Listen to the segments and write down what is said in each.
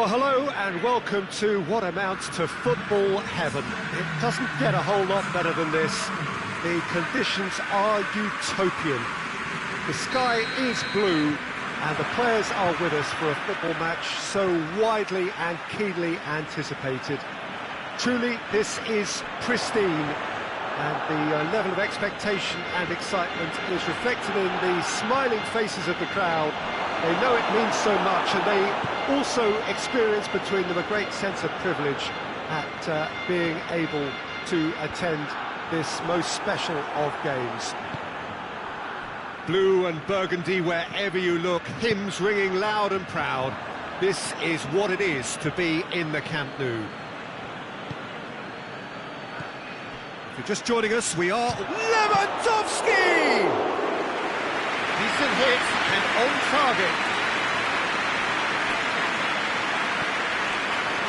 Well, hello and welcome to what amounts to football heaven. It doesn't get a whole lot better than this. The conditions are utopian. The sky is blue and the players are with us for a football match so widely and keenly anticipated. Truly, this is pristine, and the level of expectation and excitement is reflected in the smiling faces of the crowd. They know it means so much, and they also experience between them a great sense of privilege at being able to attend this most special of games. Blue and burgundy wherever you look, hymns ringing loud and proud. This is what it is to be in the Camp Nou. If you're just joining us, we are Lewandowski! Decent hit and on target.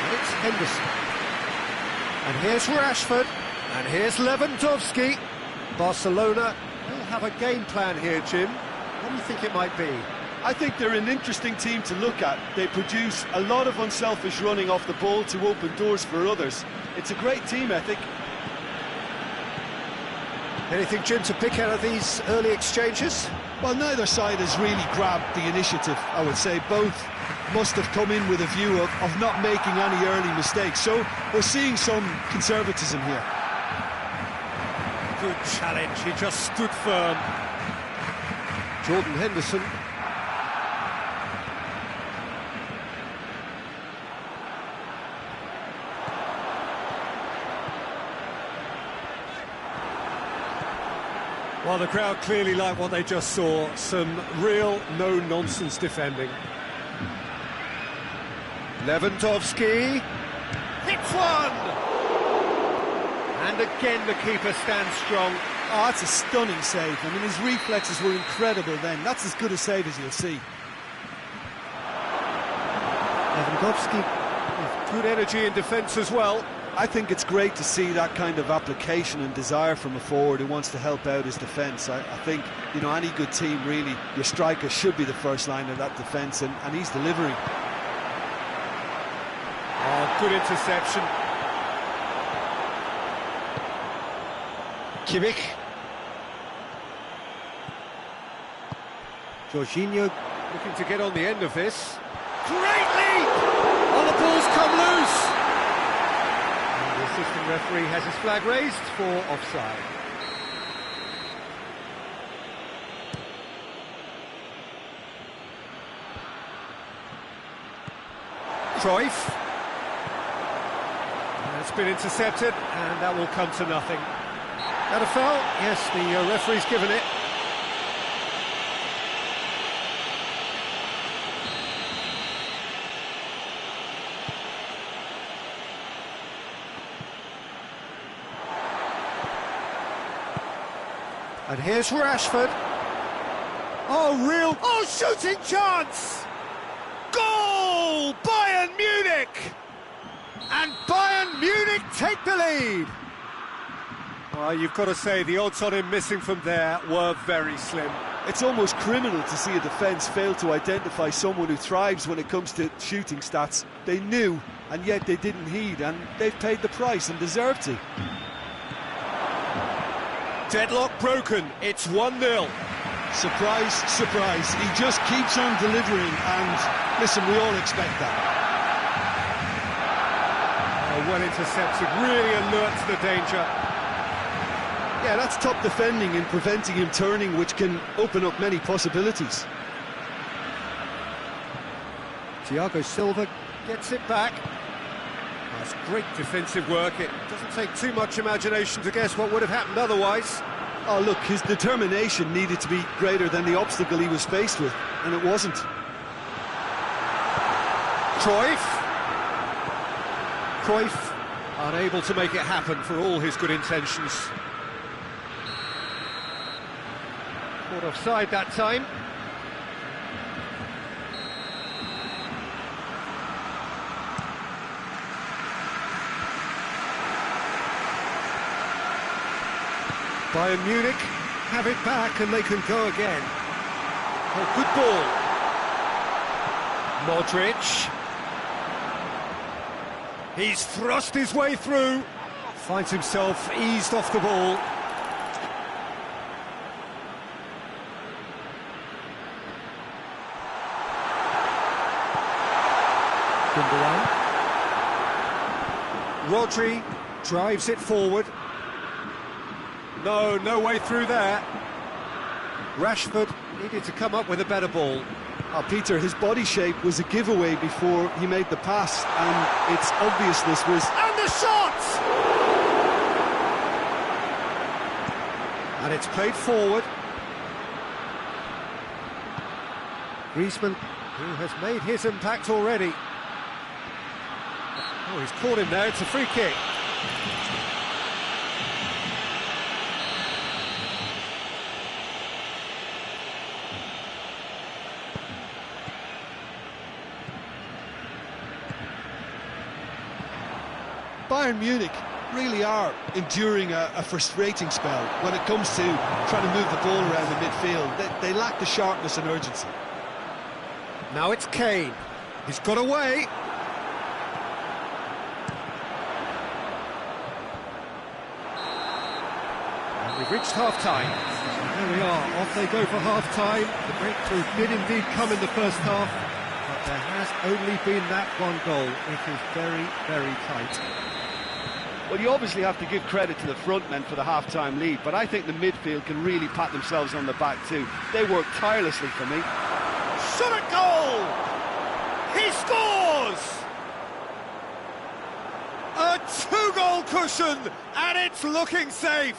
And it's Henderson. And here's Rashford. And here's Lewandowski. Barcelona will have a game plan here, Jim. What do you think it might be? I think they're an interesting team to look at. They produce a lot of unselfish running off the ball to open doors for others. It's a great team ethic. Anything, Jim, to pick out of these early exchanges? Well, neither side has really grabbed the initiative, I would say. Both must have come in with a view of not making any early mistakes. So we're seeing some conservatism here. Good challenge, he just stood firm. Jordan Henderson. Well, the crowd clearly like what they just saw. Some real no-nonsense defending. Lewandowski hits one! And again the keeper stands strong. Oh, that's a stunning save. I mean, his reflexes were incredible then. That's as good a save as you'll see. Lewandowski with good energy in defence as well. I think it's great to see that kind of application and desire from a forward who wants to help out his defence. I think, you know, any good team, really, your striker should be the first line of that defence, and he's delivering. Oh, good interception. Kimmich. Jorginho looking to get on the end of this. Great leap! Oh, the ball's come loose! And the assistant referee has his flag raised for offside. Cruyff. And it's been intercepted, and that will come to nothing. That a foul? Yes, the referee's given it. And here's Rashford. Oh, shooting chance! Goal! Bayern Munich! And Bayern Munich take the lead! Well, you've got to say, the odds on him missing from there were very slim. It's almost criminal to see a defence fail to identify someone who thrives when it comes to shooting stats. They knew, and yet they didn't heed, and they've paid the price and deserved to. Deadlock broken, it's 1-0. Surprise, surprise, he just keeps on delivering, and listen, we all expect that. Well intercepted, really alert to the danger. Yeah, that's top defending and preventing him turning, which can open up many possibilities. Thiago Silva gets it back. That's great defensive work. It doesn't take too much imagination to guess what would have happened otherwise. Oh, look, his determination needed to be greater than the obstacle he was faced with, and it wasn't. Cruyff, unable to make it happen for all his good intentions. Caught offside that time. Bayern Munich have it back and they can go again. Oh, good ball. Modric. He's thrust his way through. Finds himself eased off the ball. Rodri drives it forward. No way through there. Rashford needed to come up with a better ball. Oh, Peter, his body shape was a giveaway before he made the pass, and its obviousness was... And the shot! And it's played forward. Griezmann, who has made his impact already. Oh, he's caught him there, it's a free kick. Bayern Munich really are enduring a frustrating spell when it comes to trying to move the ball around the midfield. They lack the sharpness and urgency. Now it's Kane. He's got away. And we've reached half-time. There we are, off they go for half-time. The breakthrough did indeed come in the first half, but there has only been that one goal. It is very, very tight. Well, you obviously have to give credit to the front men for the half-time lead, but I think the midfield can really pat themselves on the back too. They work tirelessly for me. Shot at goal! He scores! A two-goal cushion, and it's looking safe.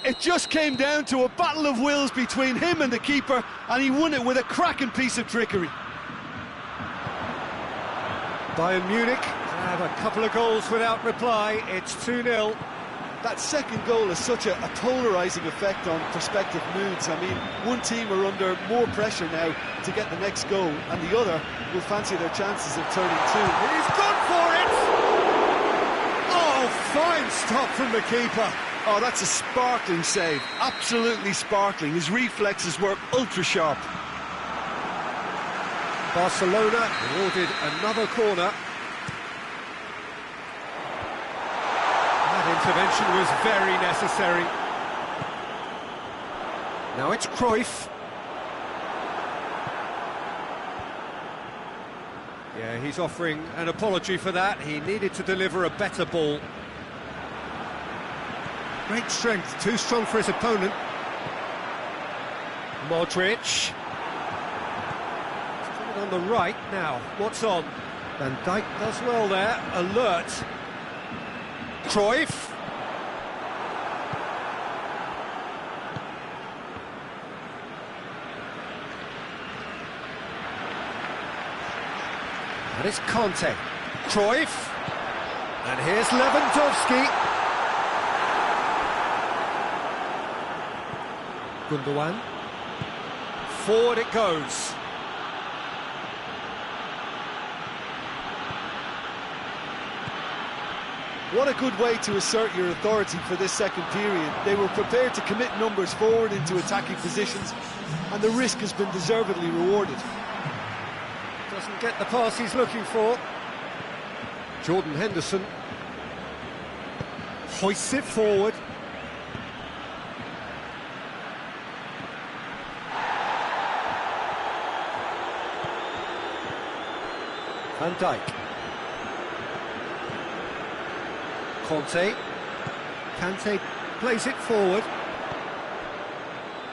It just came down to a battle of wills between him and the keeper, and he won it with a cracking piece of trickery. Bayern Munich have a couple of goals without reply. It's 2-0. That second goal has such a polarising effect on prospective moods. I mean, one team are under more pressure now to get the next goal, and the other will fancy their chances of turning two. He's gone for it! Oh, fine stop from the keeper. Oh, that's a sparkling save. Absolutely sparkling. His reflexes were ultra-sharp. Barcelona awarded another corner. That intervention was very necessary. Now it's Cruyff. Yeah, he's offering an apology for that. He needed to deliver a better ball. Great strength, too strong for his opponent. Modric. On the right now, what's on? Van Dijk does well there, alert. Cruyff. And it's Conte. Cruyff. And here's Lewandowski. Gundogan. Forward it goes. What a good way to assert your authority for this second period. They were prepared to commit numbers forward into attacking positions, and the risk has been deservedly rewarded. Doesn't get the pass he's looking for. Jordan Henderson hoists it forward. Van Dijk. Kante plays it forward.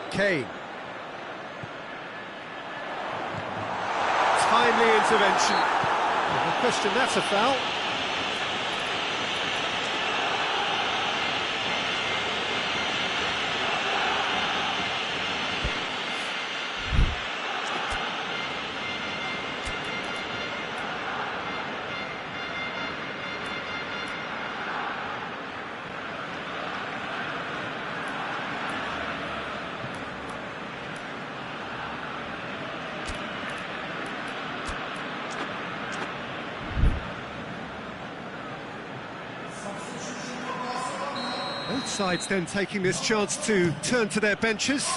Kane. Timely intervention. No question, that's a foul. Both sides then taking this chance to turn to their benches.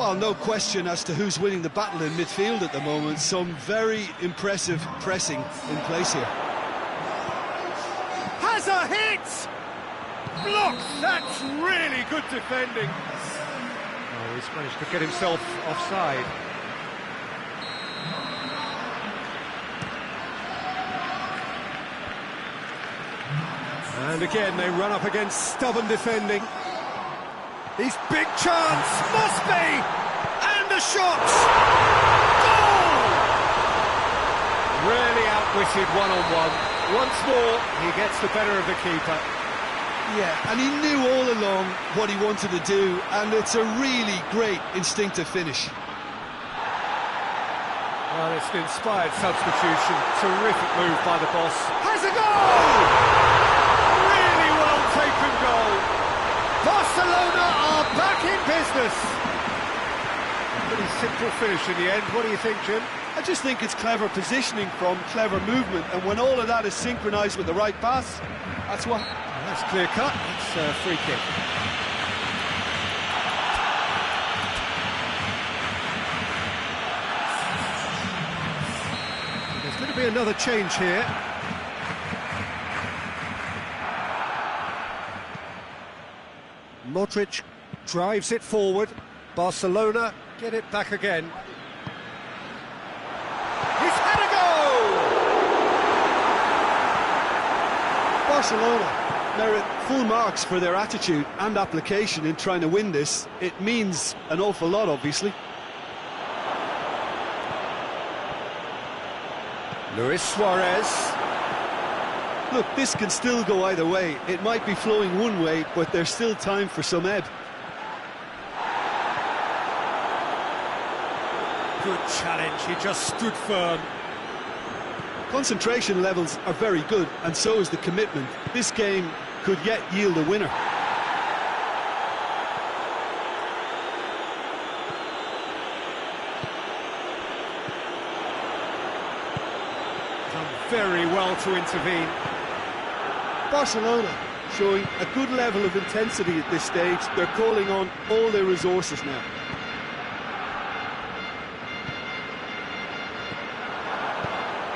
Well, no question as to who's winning the battle in midfield at the moment. Some very impressive pressing in place here. Has a hit! Blocks! That's really good defending. Oh, he's managed to get himself offside. And again, they run up against stubborn defending. His big chance must be! And the shot! Goal! Really outwitted one-on-one. Once more, he gets the better of the keeper. Yeah, and he knew all along what he wanted to do, and it's a really great instinctive finish. Well, it's an inspired substitution. Terrific move by the boss. Has a goal! Really well taken goal. Barcelona are back in business. Pretty simple finish in the end. What do you think, Jim? I just think it's clever positioning from clever movement, and when all of that is synchronised with the right pass, that's what... That's clear cut. It's a free kick. There's going to be another change here. Modric drives it forward. Barcelona get it back again. He's had a goal! Barcelona merit full marks for their attitude and application in trying to win this. It means an awful lot, obviously. Luis Suarez. Look, this can still go either way. It might be flowing one way, but there's still time for some ebb. Good challenge, he just stood firm. Concentration levels are very good, and so is the commitment. This game could yet yield a winner. Done very well to intervene. Barcelona showing a good level of intensity at this stage. They're calling on all their resources now.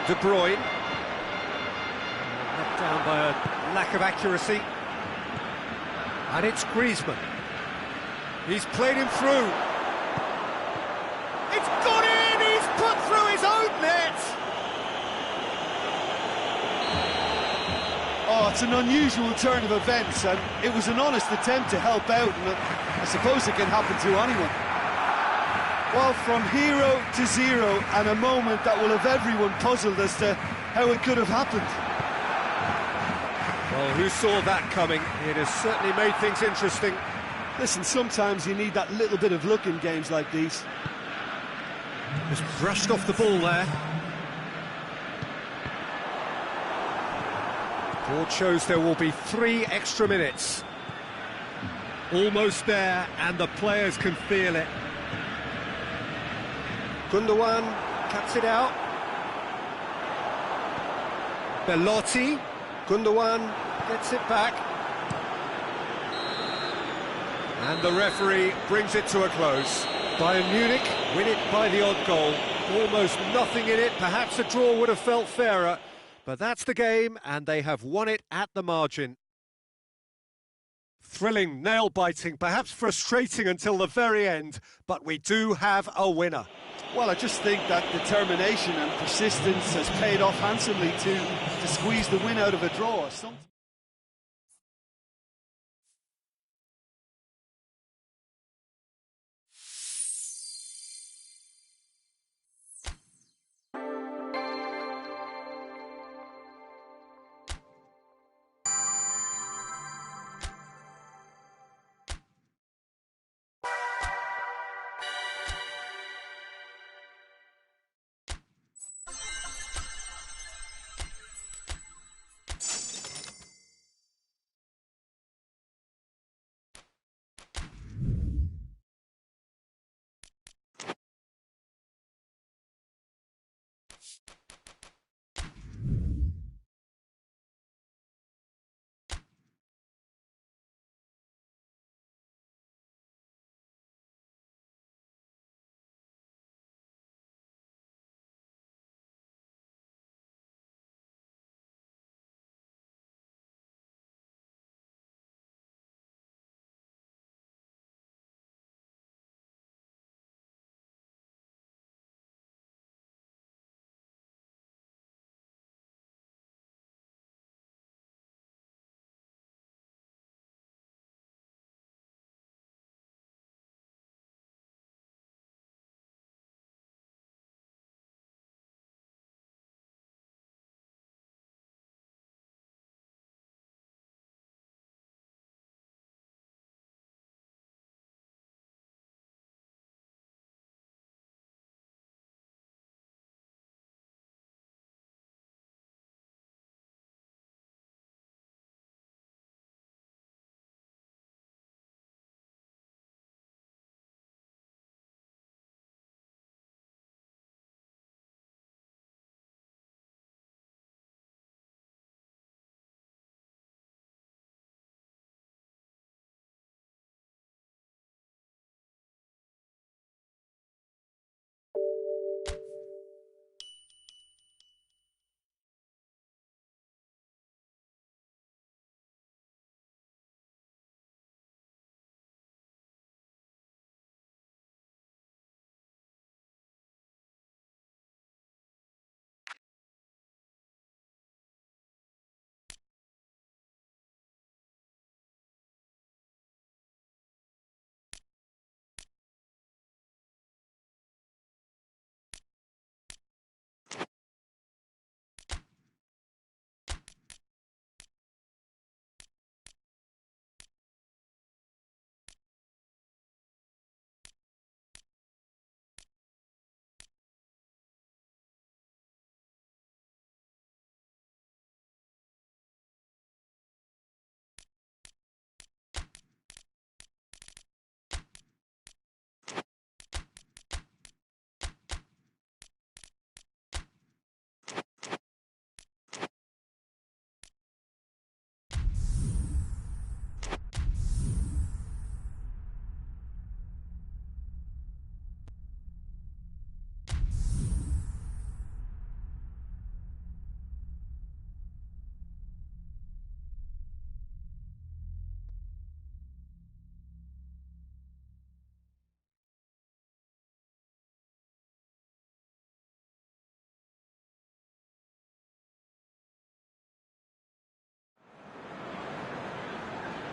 De Bruyne. Knocked down by a lack of accuracy. And it's Griezmann. He's played him through. It's got in! He's put through his own net! Oh, it's an unusual turn of events, and it was an honest attempt to help out, and I suppose it can happen to anyone. Well, from hero to zero, and a moment that will have everyone puzzled as to how it could have happened. Well, who saw that coming? It has certainly made things interesting. Listen, sometimes you need that little bit of luck in games like these. Just brushed off the ball there. Board shows there will be 3 extra minutes. Almost there, and the players can feel it. Gundogan cuts it out. Belotti. Gundogan gets it back. And the referee brings it to a close. Bayern Munich win it by the odd goal. Almost nothing in it. Perhaps a draw would have felt fairer. But that's the game, and they have won it at the margin. Thrilling, nail-biting, perhaps frustrating until the very end, but we do have a winner. Well, I just think that determination and persistence has paid off handsomely to squeeze the win out of a draw.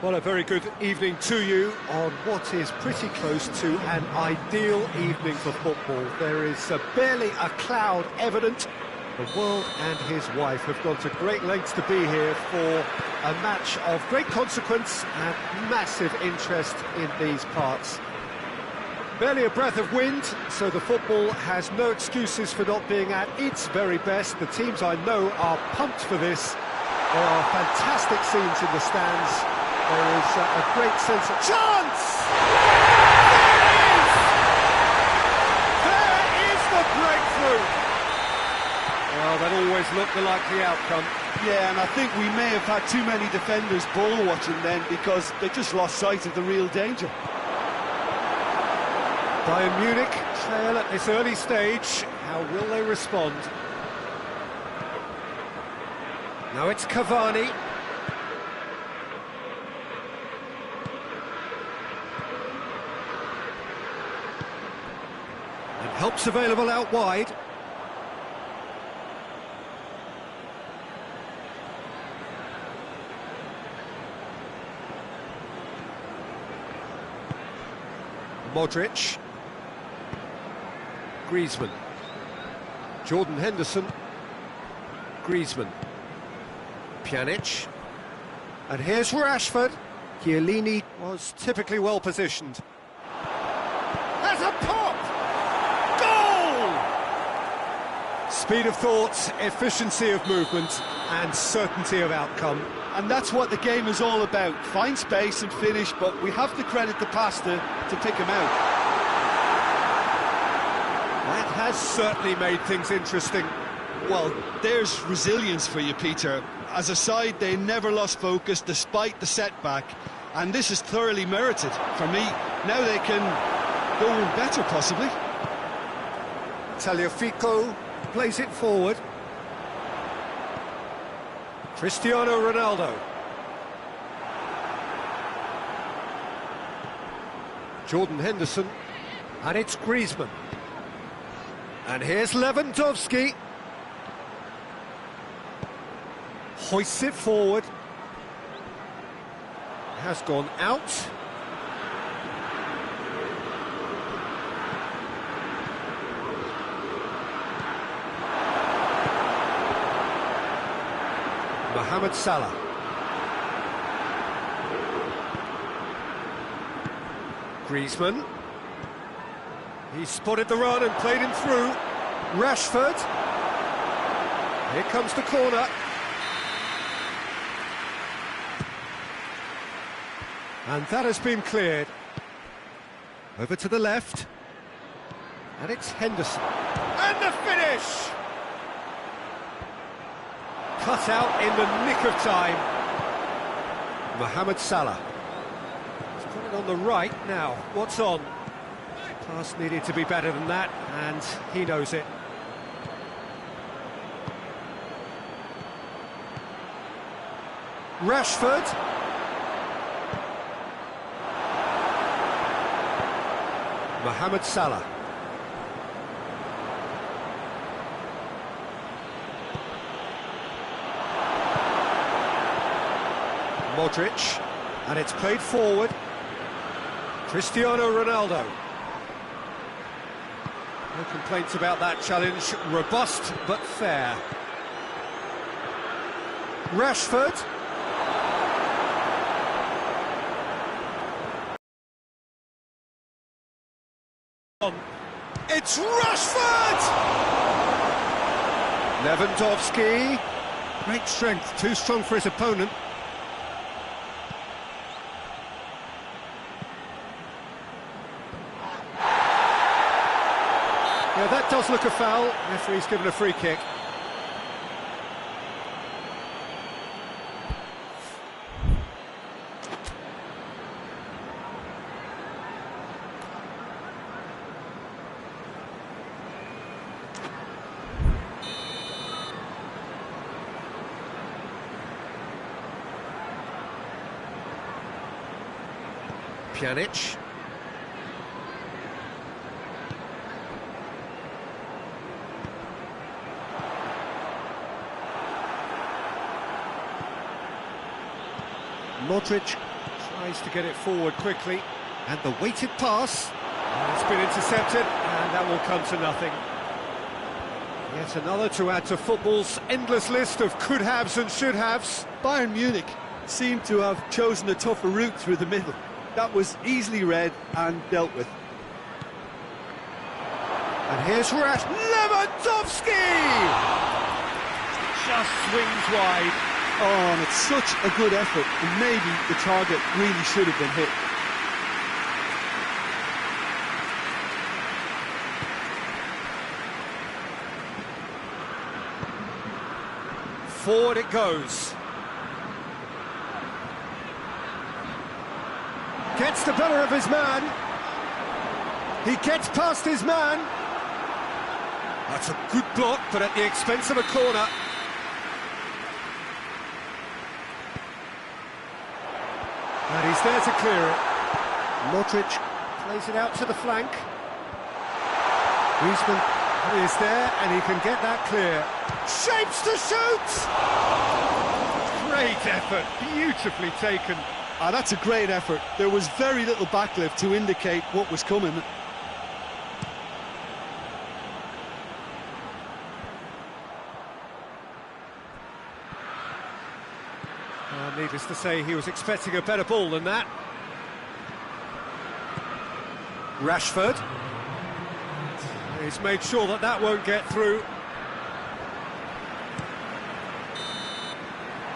Well, a very good evening to you on what is pretty close to an ideal evening for football. There is barely a cloud evident. The world and his wife have gone to great lengths to be here for a match of great consequence and massive interest in these parts. Barely a breath of wind, so the football has no excuses for not being at its very best. The teams I know are pumped for this. There are fantastic scenes in the stands. There is a great sense of chance! There is the breakthrough! Well, that always looked the likely outcome. Yeah, and I think we may have had too many defenders ball watching then because they just lost sight of the real danger. Bayern Munich trail at this early stage. How will they respond? Now it's Cavani. And help's available out wide. Modric. Griezmann. Jordan Henderson. Griezmann. Pjanic. And here's Rashford. Chiellini was typically well positioned. Has a pop! Goal! Speed of thought, efficiency of movement, and certainty of outcome. And that's what the game is all about. Find space and finish, but we have to credit the passer to pick him out. That has certainly made things interesting. Well, there's resilience for you, Peter. As a side, they never lost focus despite the setback, and this is thoroughly merited. For me, now they can go better, possibly. Tagliafico plays it forward. Cristiano Ronaldo. Jordan Henderson. And it's Griezmann. And here's Lewandowski. Hoists it forward. Has gone out. Mohamed Salah. Griezmann. He spotted the run and played him through. Rashford. Here comes the corner. And that has been cleared. Over to the left. And it's Henderson. And the finish! Cut out in the nick of time. Mohamed Salah. He's put it on the right now. What's on? Pass needed to be better than that, and he knows it. Rashford. Mohamed Salah. Modric, and it's played forward. Cristiano Ronaldo. No complaints about that challenge. Robust but fair. Rashford. It's Rashford! Lewandowski. Great strength, too strong for his opponent. Yeah, that does look a foul. Referee's given a free kick. Pjanic. Modric Tries to get it forward quickly. And the weighted pass. It's been intercepted, and that will come to nothing. Yet another to add to football's endless list of could-haves and should-haves. Bayern Munich seemed to have chosen a tougher route through the middle. That was easily read and dealt with. And here's Lewandowski! Just swings wide. Oh, and it's such a good effort, and maybe the target really should have been hit. Forward it goes. Gets the better of his man. He gets past his man. That's a good block, but at the expense of a corner. And he's there to clear it. Modric plays it out to the flank. Griezmann is there, and he can get that clear. Shapes to shoot! Great effort, beautifully taken. Ah, that's a great effort. There was very little backlift to indicate what was coming. Needless to say, he was expecting a better ball than that. Rashford. He's made sure that that won't get through.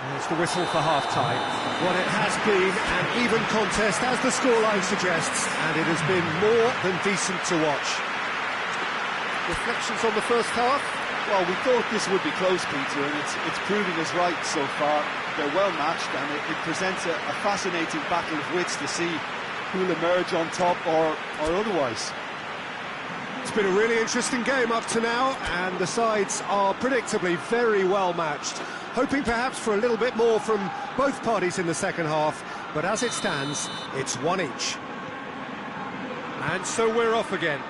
There's the whistle for half-time. What it has been an even contest, as the scoreline suggests, and it has been more than decent to watch. Reflections on the first half? Well, we thought this would be close, Peter, and it's proving us right so far. They're well matched, and it presents a fascinating battle of wits to see who'll emerge on top or otherwise. It's been a really interesting game up to now, and the sides are predictably very well matched. Hoping perhaps for a little bit more from both parties in the second half, but as it stands, it's one each. And so we're off again.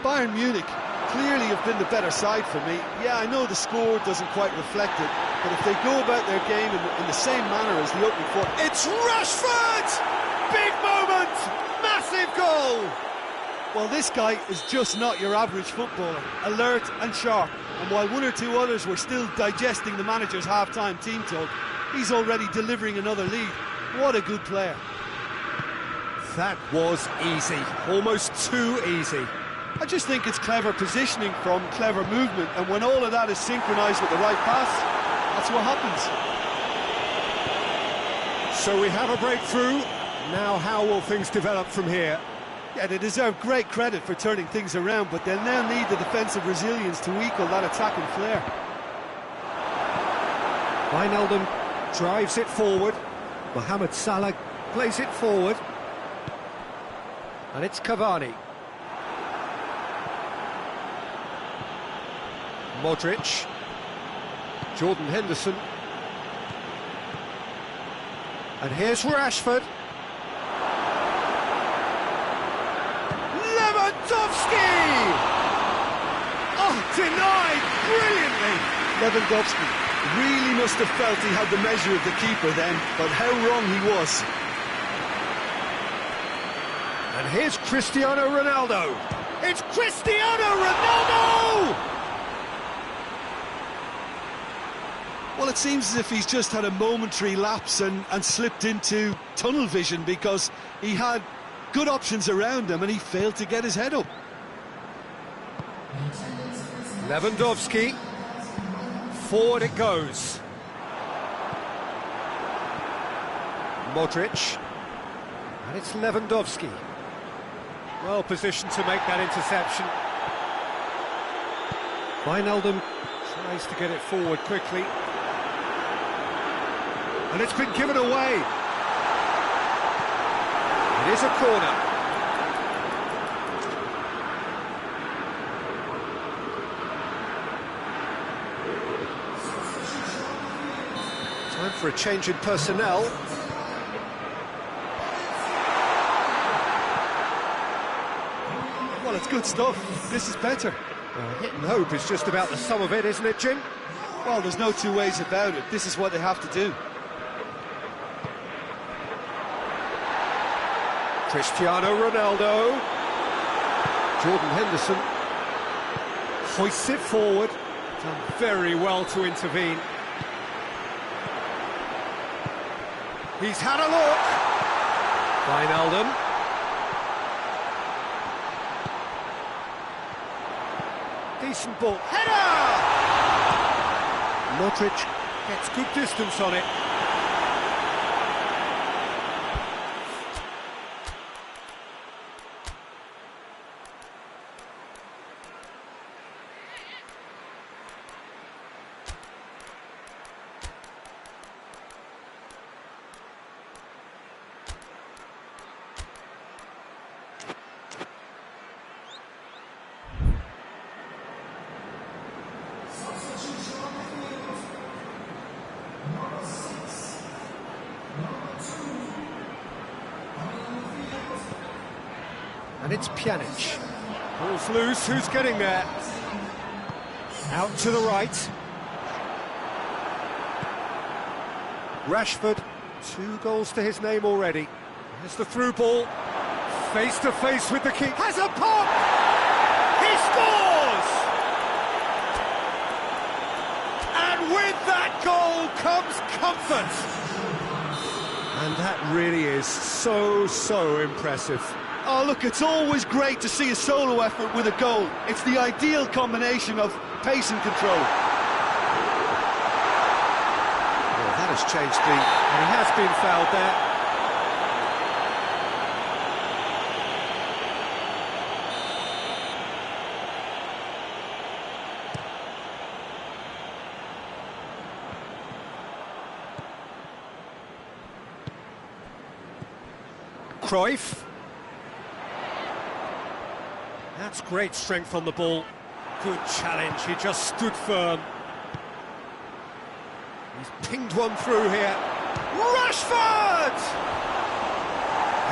Bayern Munich clearly have been the better side for me. Yeah, I know the score doesn't quite reflect it, but if they go about their game in the same manner as the opening quarter... It's Rashford! Big moment! Massive goal! Well, this guy is just not your average footballer. Alert and sharp. And while one or two others were still digesting the manager's half-time team talk, he's already delivering another lead. What a good player. That was easy. Almost too easy. I just think it's clever positioning from clever movement, and when all of that is synchronised with the right pass, that's what happens. So we have a breakthrough. Now how will things develop from here? Yeah, they deserve great credit for turning things around, but they'll now need the defensive resilience to equal that attacking flair. Wijnaldum drives it forward. Mohamed Salah plays it forward. And it's Cavani. Modric. Jordan Henderson. And here's Rashford. Lewandowski! Oh, denied brilliantly! Lewandowski really must have felt he had the measure of the keeper then, but how wrong he was. And here's Cristiano Ronaldo. It's Cristiano Ronaldo! Well, it seems as if he's just had a momentary lapse and slipped into tunnel vision, because he had good options around him and he failed to get his head up. Lewandowski. Forward it goes. Modric. And it's Lewandowski. Well positioned to make that interception. Wijnaldum tries to get it forward quickly. And it's been given away. It is a corner. Time for a change in personnel. Well, it's good stuff. This is better. Hit and hope is just about the sum of it, isn't it, Jim? Well, there's no two ways about it. This is what they have to do. Cristiano Ronaldo. Jordan Henderson hoists it forward. Done very well to intervene. He's had a look. Wijnaldum. Decent ball. Header! Modric gets good distance on it. And it's Pjanic. Ball's loose, who's getting there? Out to the right. Rashford, 2 goals to his name already. Here's the through ball. Face to face with the keeper. Has a pop! He scores! And with that goal comes comfort. And that really is so impressive. Oh, look, it's always great to see a solo effort with a goal. It's the ideal combination of pace and control. Well, that has changed and he has been fouled there. Cruyff. That's great strength on the ball. Good challenge, he just stood firm. He's pinged one through here. Rashford!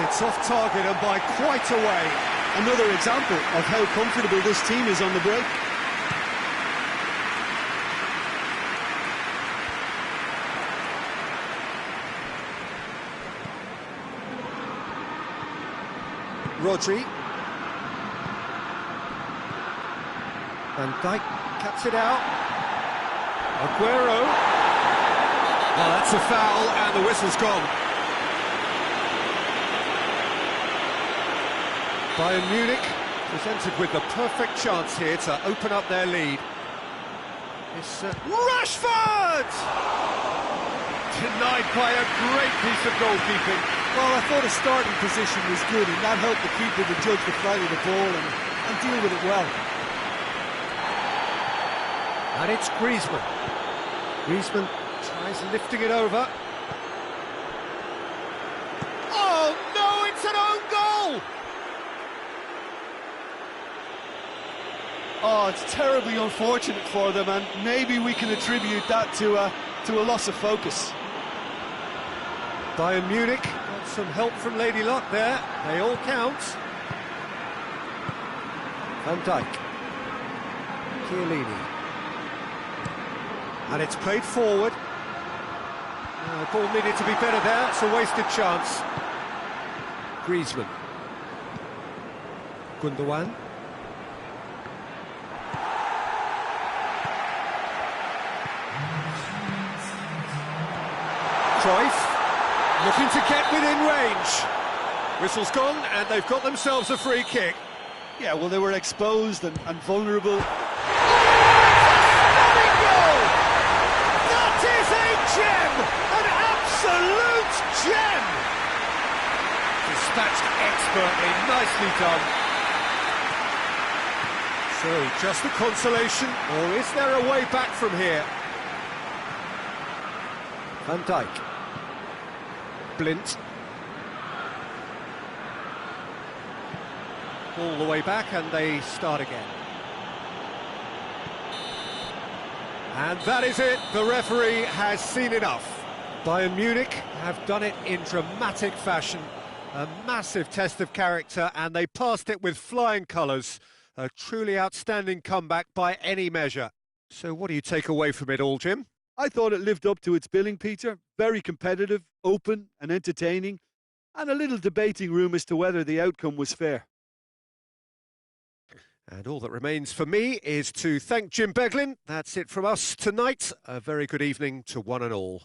It's off target and by quite a way. Another example of how comfortable this team is on the break. Rodri. Van Dijk cuts it out. Aguero. Well, that's a foul and the whistle's gone. Bayern Munich presented with the perfect chance here to open up their lead. It's Rashford! Denied by a great piece of goalkeeping. Well, I thought his starting position was good and that helped the keeper to judge the flight of the ball and deal with it well. And it's Griezmann. Griezmann tries lifting it over. Oh no, it's an own goal! Oh, it's terribly unfortunate for them, and maybe we can attribute that to a loss of focus. Bayern Munich got some help from Lady Luck there. They all count. Van Dijk. Chiellini. And it's played forward. The ball needed to be better there. It's a wasted chance. Griezmann. Gundogan. Cruyff. Looking to get within range. Whistle's gone, and they've got themselves a free kick. Yeah, well, they were exposed and vulnerable. That is a gem! An absolute gem! Dispatched expertly, nicely done. So, just a consolation, or is there a way back from here? Van Dijk. Blint. All the way back, and they start again. And that is it, the referee has seen enough. Bayern Munich have done it in dramatic fashion. A massive test of character, and they passed it with flying colours. A truly outstanding comeback by any measure. So what do you take away from it all, Jim? I thought it lived up to its billing, Peter. Very competitive, open and entertaining. and a little debating room as to whether the outcome was fair. And all that remains for me is to thank Jim Beglin. That's it from us tonight. A very good evening to one and all.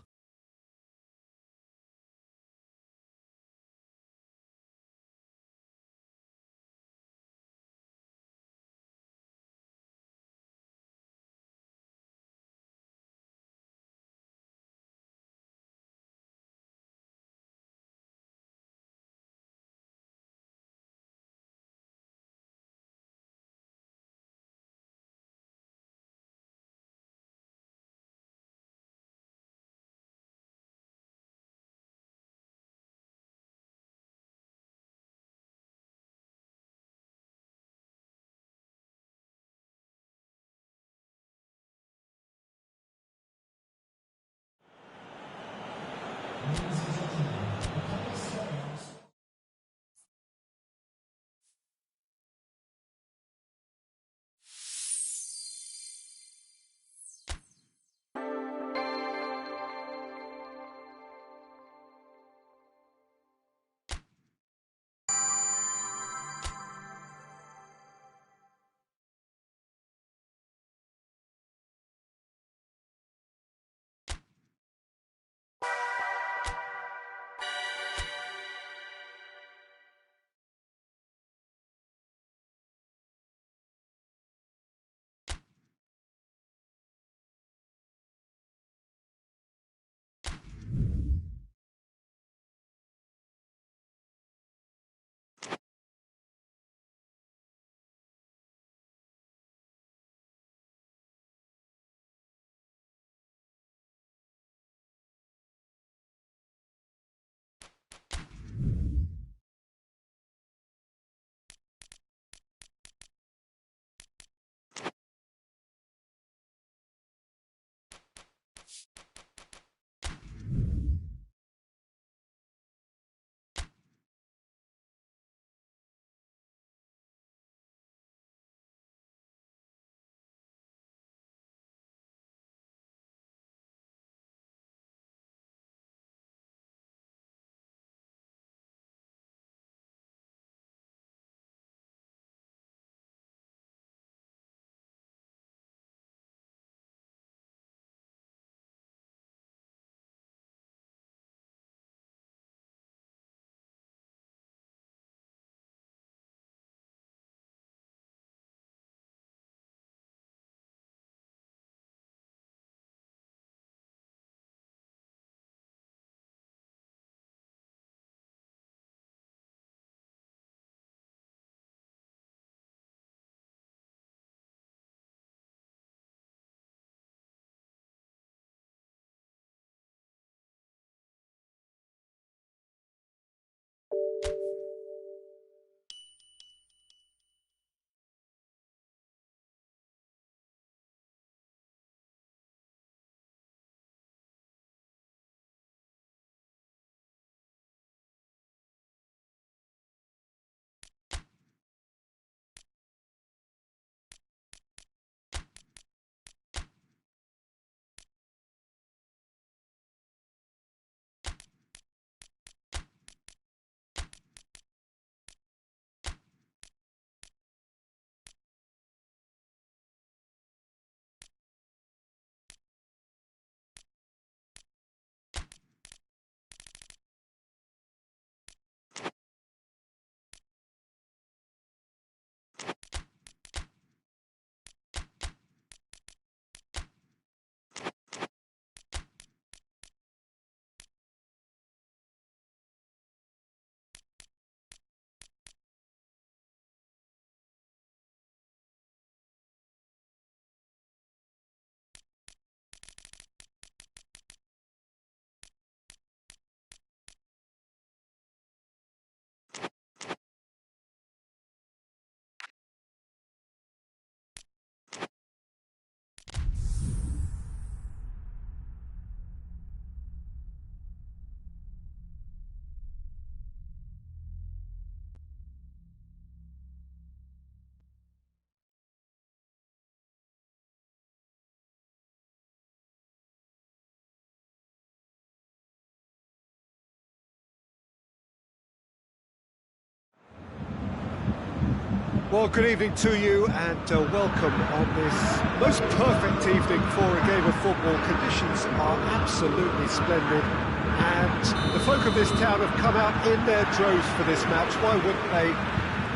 Well, good evening to you and welcome on this most perfect evening for a game of football. Conditions are absolutely splendid and the folk of this town have come out in their droves for this match. Why wouldn't they?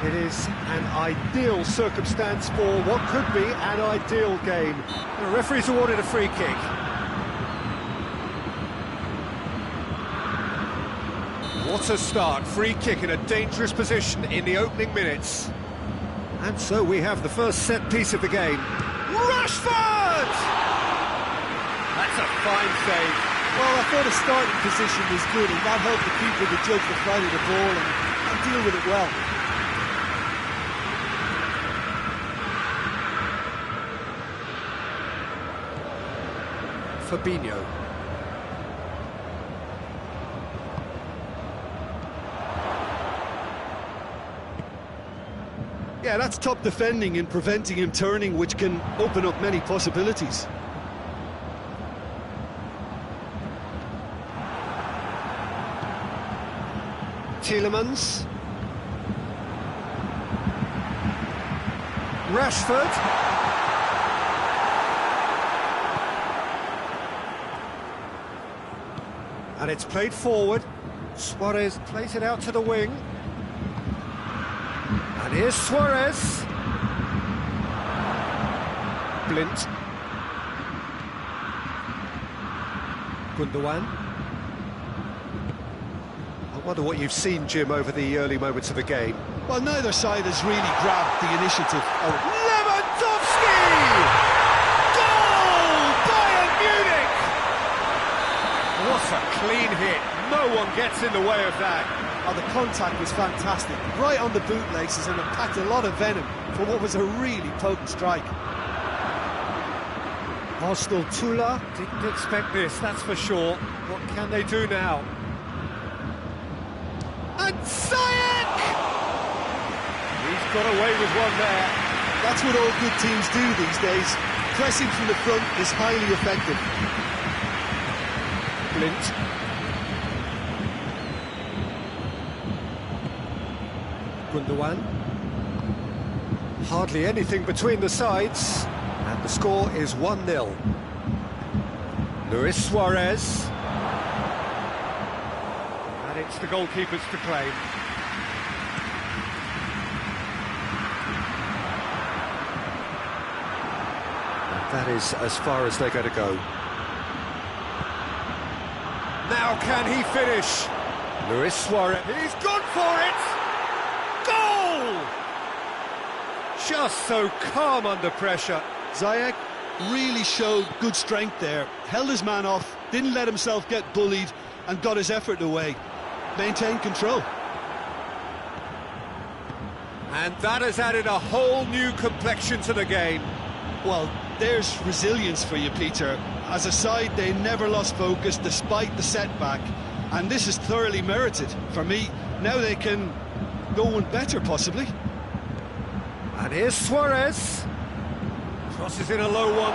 It is an ideal circumstance for what could be an ideal game. The referee's awarded a free kick. What a start. Free kick in a dangerous position in the opening minutes. And so we have the first set piece of the game. Rashford! That's a fine save. Well, I thought the starting position was good, and that helped the keeper to judge the flight of the ball and deal with it well. Fabinho. Yeah, that's top defending and preventing him turning, which can open up many possibilities. Tielemans. Rashford. And it's played forward. Suarez plays it out to the wing. And here's Suarez. Blint. Gundogan. I wonder what you've seen, Jim, over the early moments of the game. Well, neither side has really grabbed the initiative. Lewandowski! Goal! Bayern Munich! What a clean hit. No one gets in the way of that. Oh, the contact was fantastic, right on the bootlaces, and it packed a lot of venom for what was a really potent strike. Arsenal Tula didn't expect this, that's for sure. What can they do now? And Ziyech! He's got away with one there. That's what all good teams do these days. Pressing from the front is highly effective. Blint. Gundogan. Hardly anything between the sides, and the score is 1-0. Luis Suarez. And it's the goalkeepers to claim. And that is as far as they're going to go. Now can he finish? Luis Suarez. He's gone for it! Goal! Just so calm under pressure. Ziyech really showed good strength there. Held his man off, didn't let himself get bullied, and got his effort away. Maintained control. And that has added a whole new complexion to the game. Well, there's resilience for you, Peter. As a side, they never lost focus despite the setback, and this is thoroughly merited. For me, now they can go one better, possibly. And here's Suarez. Crosses in a low one.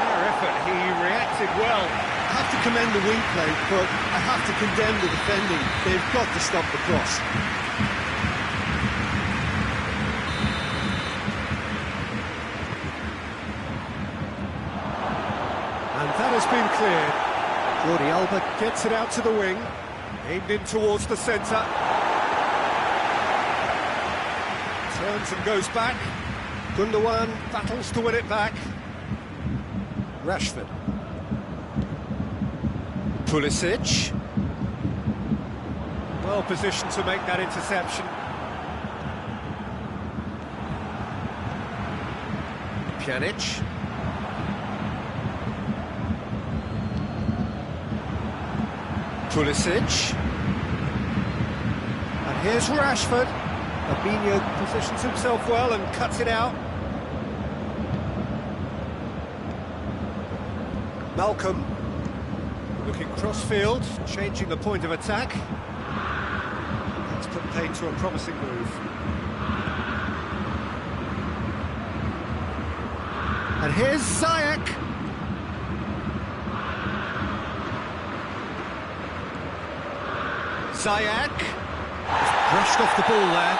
Fair effort, he reacted well. I have to commend the wing play, but I have to condemn the defending. They've got to stop the cross. And that has been cleared. Jordi Alba gets it out to the wing. Aimed in towards the centre. Turns and goes back. Gundogan battles to win it back. Rashford. Pulisic. Well positioned to make that interception. Pjanic. Pulisic. And here's Rashford. Fabinho positions himself well and cuts it out. Malcolm looking cross-field, changing the point of attack. That's put paid to a promising move. And here's Ziyech. Ziyech. Just brushed off the ball there.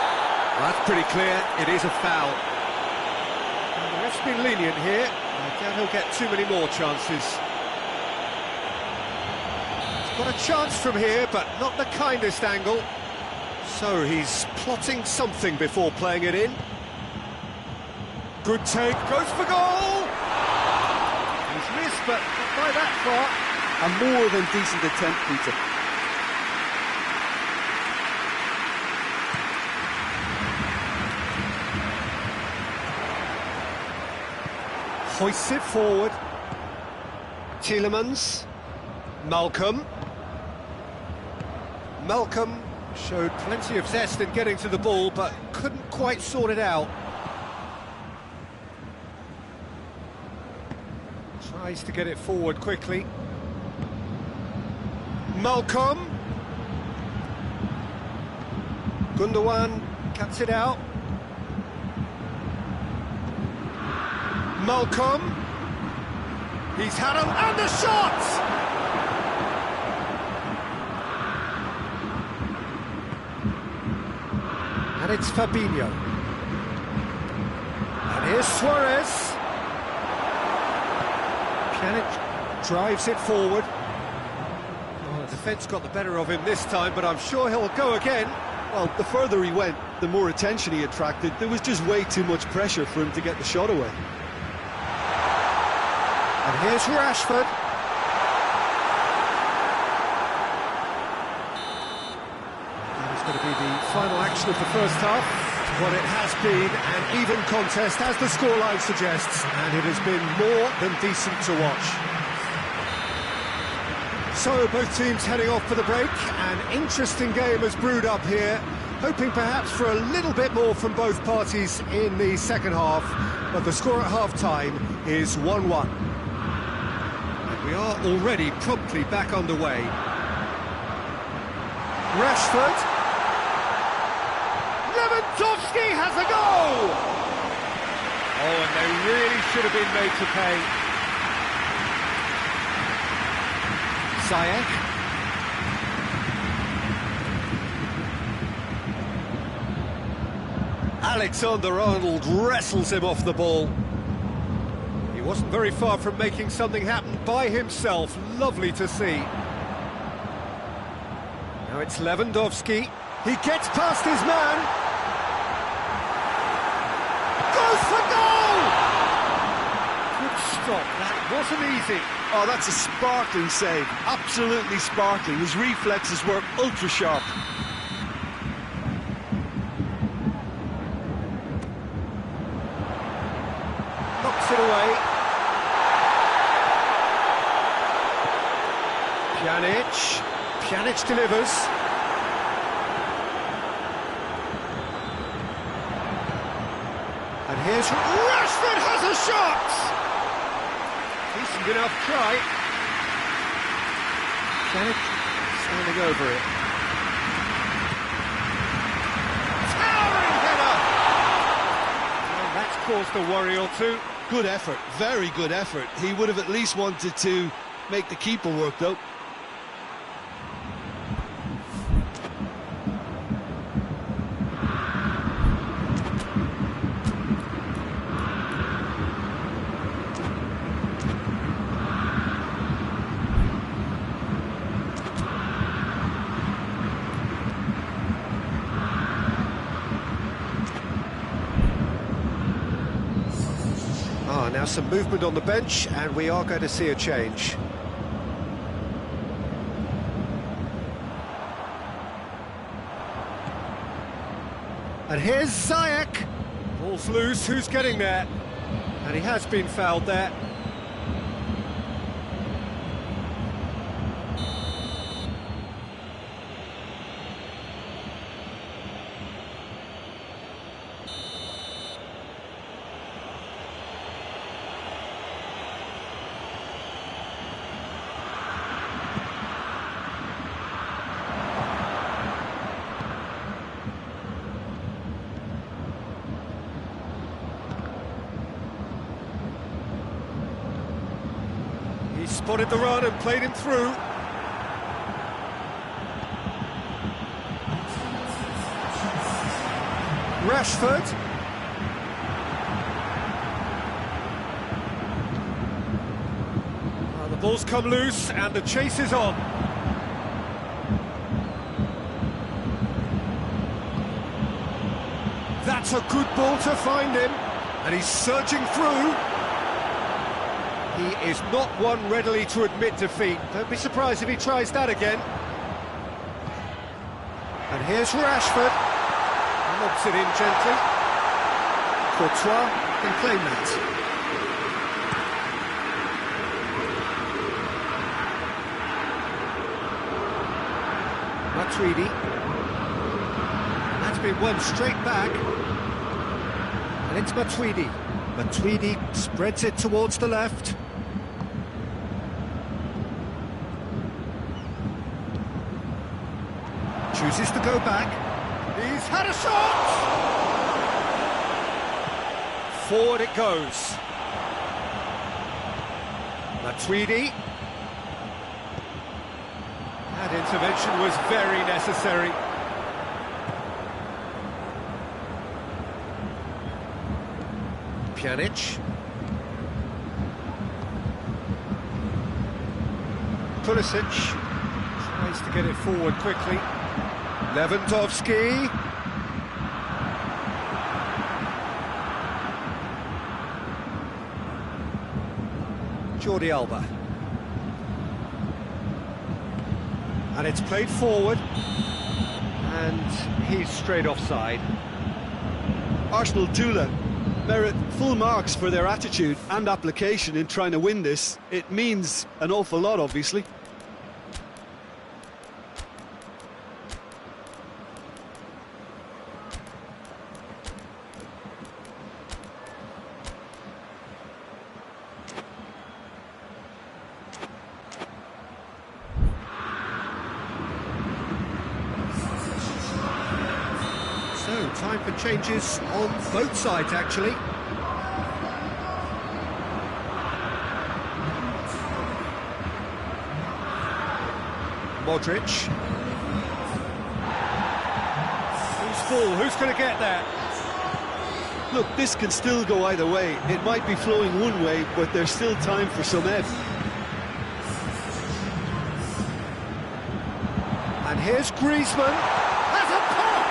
Well, that's pretty clear. It is a foul. And the ref's been lenient here. I doubt he'll get too many more chances. He's got a chance from here, but not the kindest angle. So he's plotting something before playing it in. Good take, goes for goal! He's missed, but not by that far. A more than decent attempt, Peter. Hoists it forward. Tielemans. Malcolm. Malcolm showed plenty of zest in getting to the ball, but couldn't quite sort it out. Tries to get it forward quickly. Malcolm. Gundogan cuts it out. Malcolm. He's had him, and the shot! And it's Fabinho. And here's Suarez. Pjanic drives it forward. Oh, the defence got the better of him this time, but I'm sure he'll go again. Well, the further he went, the more attention he attracted. There was just way too much pressure for him to get the shot away. And here's Rashford. That is going to be the final action of the first half. What it has been an even contest, as the scoreline suggests, and it has been more than decent to watch. So both teams heading off for the break. An interesting game has brewed up here, hoping perhaps for a little bit more from both parties in the second half, but the score at half-time is 1-1. We are already promptly back underway. Rashford. Lewandowski has a goal! Oh, and they really should have been made to pay. Ziyech. Alexander-Arnold wrestles him off the ball. He wasn't very far from making something happen by himself. Lovely to see. Now it's Lewandowski. He gets past his man. Goes for goal! Good stop. That wasn't easy. Oh, that's a sparkling save. Absolutely sparkling. His reflexes were ultra sharp. Knocks it away. Pjanic delivers. And here's Rashford has a shot! Decent enough try. Pjanic standing over it. Towering header! Well, that's caused a worry or two. Good effort, very good effort. He would have at least wanted to make the keeper work, though. Now some movement on the bench, and we are going to see a change. And here's Ziyech. Ball's loose, who's getting there? And he has been fouled there. He spotted the run and played him through. Rashford. Well, the ball's come loose and the chase is on. That's a good ball to find him, and he's surging through. He is not one readily to admit defeat. Don't be surprised if he tries that again. And here's Rashford. Lobs it in gently. Courtois can claim that. Matuidi. That's been won straight back. And it's Matuidi. Matuidi spreads it towards the left. Chooses to go back. He's had a shot! Forward it goes. Matuidi. That intervention was very necessary. Pjanic. Pulisic tries to get it forward quickly. Lewandowski. Jordi Alba. And it's played forward. And he's straight offside. Arsenal Tula merit full marks for their attitude and application in trying to win this. It means an awful lot, obviously. So, time for changes on both sides, actually. Modric. Who's full? Who's going to get that? Look, this can still go either way. It might be flowing one way, but there's still time for some ebb. And here's Griezmann. Has a pop!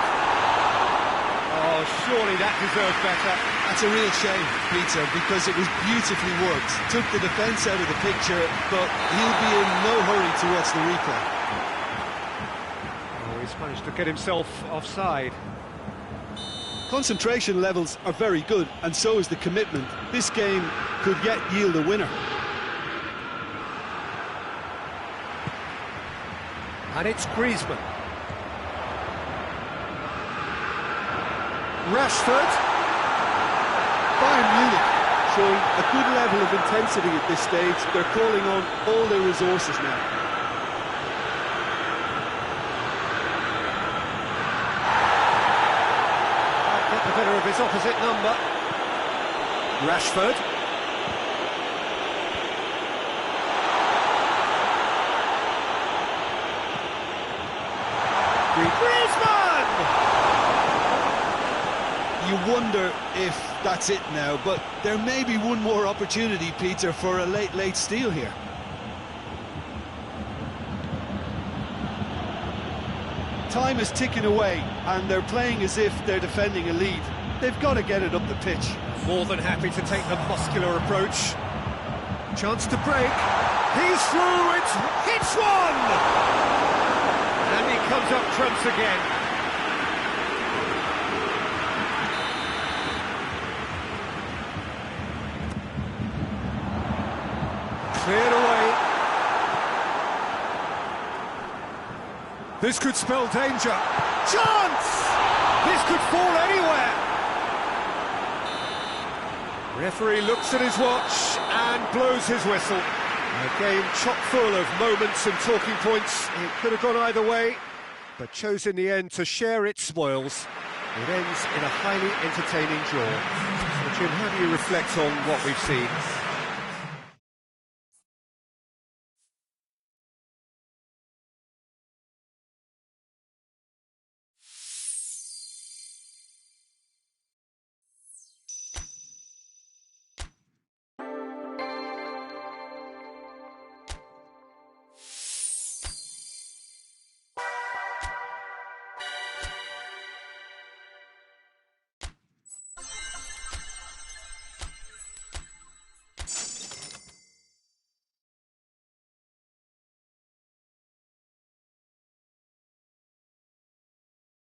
Oh, surely that deserves better. That's a real shame, Peter, because it was beautifully worked. Took the defence out of the picture, but he'll be in no hurry to watch the replay. Oh, he's managed to get himself offside. Concentration levels are very good, and so is the commitment. This game could yet yield a winner. And it's Griezmann. Rashford. Bayern Munich showing a good level of intensity at this stage. They're calling on all their resources now. Got the better of his opposite number. Rashford. Griezmann! You wonder if that's it now, but there may be one more opportunity, Peter, for a late steal here. Time is ticking away, and they're playing as if they're defending a lead. They've got to get it up the pitch. More than happy to take the muscular approach. Chance to break. He's through, it's one! And he comes up trumps again. Cleared away. This could spell danger. Chance! This could fall anywhere. Referee looks at his watch and blows his whistle. A game chock full of moments and talking points. It could have gone either way, but chose in the end to share its spoils. It ends in a highly entertaining draw. Jim, how do you reflect on what we've seen?